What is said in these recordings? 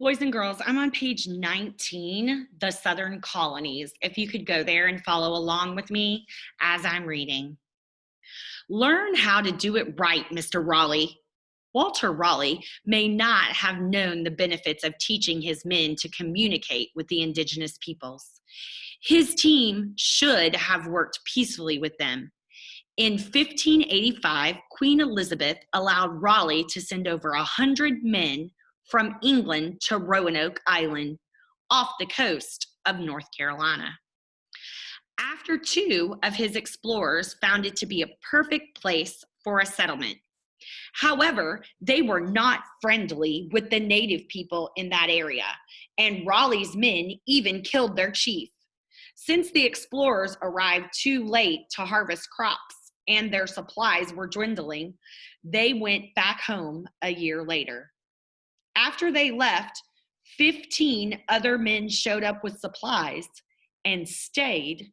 Boys and girls, I'm on page 19, the Southern Colonies. If you could go there and follow along with me as I'm reading. Learn how to do it right, Mr. Raleigh. Walter Raleigh may not have known the benefits of teaching his men to communicate with the indigenous peoples. His team should have worked peacefully with them. In 1585, Queen Elizabeth allowed Raleigh to send over 100 men from England to Roanoke Island off the coast of North Carolina. After two of his explorers found it to be a perfect place for a settlement. However, they were not friendly with the native people in that area, and Raleigh's men even killed their chief. Since the explorers arrived too late to harvest crops and their supplies were dwindling, they went back home a year later. After they left, 15 other men showed up with supplies and stayed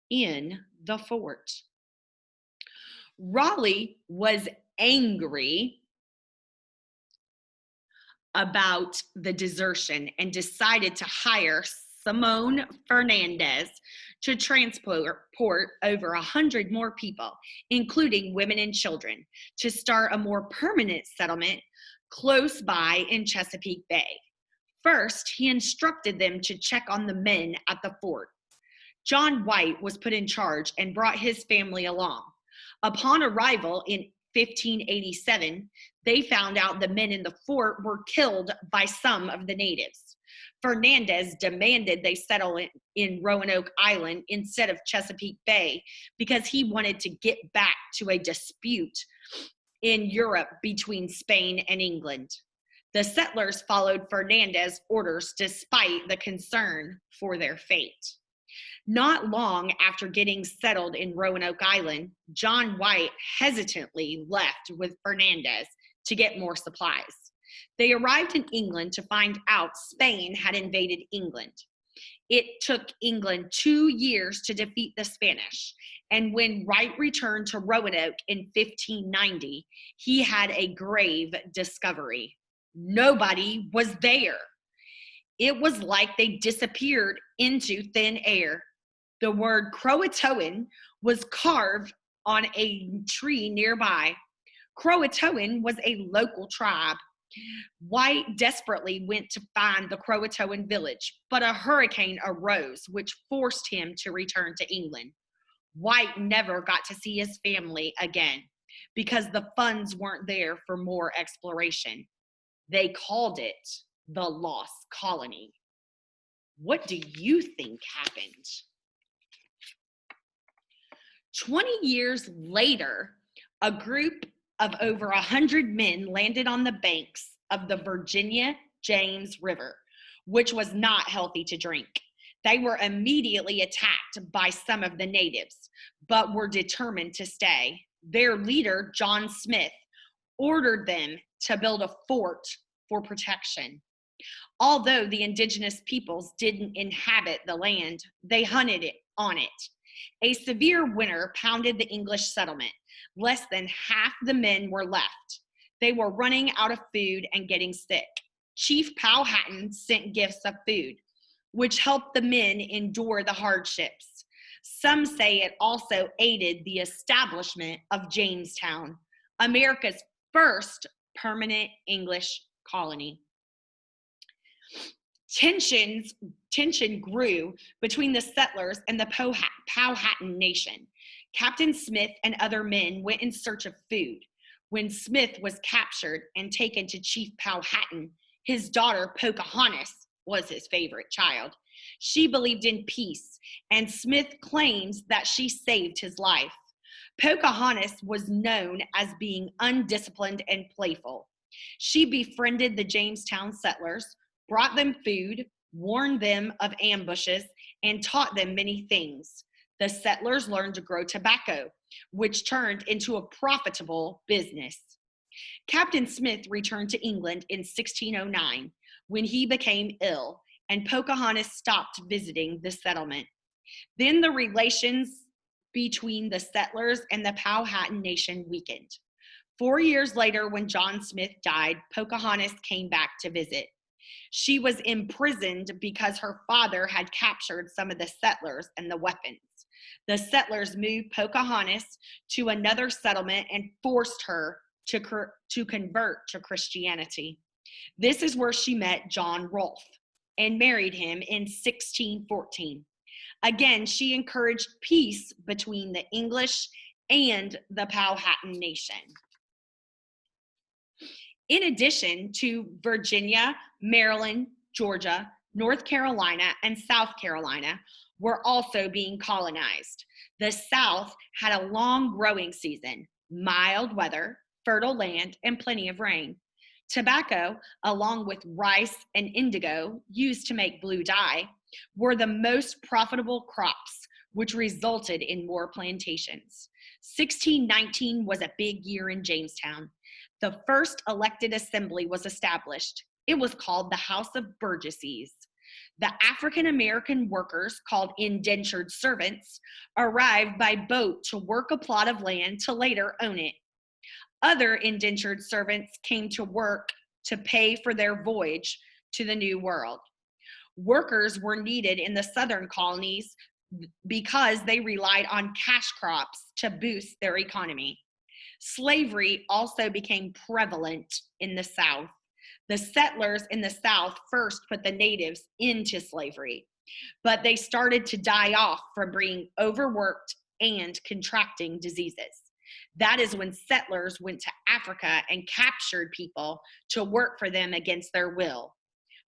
in the fort. Raleigh was angry about the desertion and decided to hire Simon Fernandez to transport over 100 more people, including women and children, to start a more permanent settlement close by in Chesapeake Bay. First, he instructed them to check on the men at the fort. John White was put in charge and brought his family along. Upon arrival in 1587, they found out the men in the fort were killed by some of the natives. Fernandez demanded they settle in Roanoke Island instead of Chesapeake Bay because he wanted to get back to a dispute in Europe between Spain and England. The settlers followed Fernandez's orders despite the concern for their fate. Not long after getting settled in Roanoke Island, John White hesitantly left with Fernandez to get more supplies. They arrived in England to find out Spain had invaded England. It took England 2 years to defeat the Spanish, and when White returned to Roanoke in 1590, he had a grave discovery. Nobody was there. It was like they disappeared into thin air. The word Croatoan was carved on a tree nearby. Croatoan was a local tribe. White desperately went to find the Croatoan village, but a hurricane arose, which forced him to return to England. White never got to see his family again because the funds weren't there for more exploration. They called it the Lost Colony. What do you think happened? 20 years later, a group of over 100 men landed on the banks of the Virginia James River, which was not healthy to drink. They were immediately attacked by some of the natives, but were determined to stay. Their leader, John Smith, ordered them to build a fort for protection. Although the indigenous peoples didn't inhabit the land, they hunted on it. A severe winter pounded the English settlement. Less than half the men were left. They were running out of food and getting sick. Chief Powhatan sent gifts of food, which helped the men endure the hardships. Some say it also aided the establishment of Jamestown, America's first permanent English colony. Tension grew between the settlers and the Powhatan Nation. Captain Smith and other men went in search of food. When Smith was captured and taken to Chief Powhatan, his daughter Pocahontas was his favorite child. She believed in peace, and Smith claims that she saved his life. Pocahontas was known as being undisciplined and playful. She befriended the Jamestown settlers, brought them food, warned them of ambushes, and taught them many things. The settlers learned to grow tobacco, which turned into a profitable business. Captain Smith returned to England in 1609 when he became ill, and Pocahontas stopped visiting the settlement. Then the relations between the settlers and the Powhatan Nation weakened. 4 years later, when John Smith died, Pocahontas came back to visit. She was imprisoned because her father had captured some of the settlers and the weapons. The settlers moved Pocahontas to another settlement and forced her to convert to Christianity. This is where she met John Rolfe and married him in 1614. Again, she encouraged peace between the English and the Powhatan Nation. In addition to Virginia, Maryland, Georgia, North Carolina, and South Carolina were also being colonized. The South had a long growing season, mild weather, fertile land, and plenty of rain. Tobacco, along with rice and indigo used to make blue dye, were the most profitable crops, which resulted in more plantations. 1619 was a big year in Jamestown. The first elected assembly was established. It was called the House of Burgesses. The African American workers, called indentured servants, arrived by boat to work a plot of land to later own it. Other indentured servants came to work to pay for their voyage to the New World. Workers were needed in the southern colonies because they relied on cash crops to boost their economy. Slavery also became prevalent in the South. The settlers in the South first put the natives into slavery, but they started to die off from being overworked and contracting diseases. That is when settlers went to Africa and captured people to work for them against their will.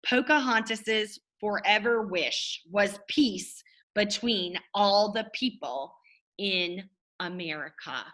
Pocahontas's forever wish was peace between all the people in America.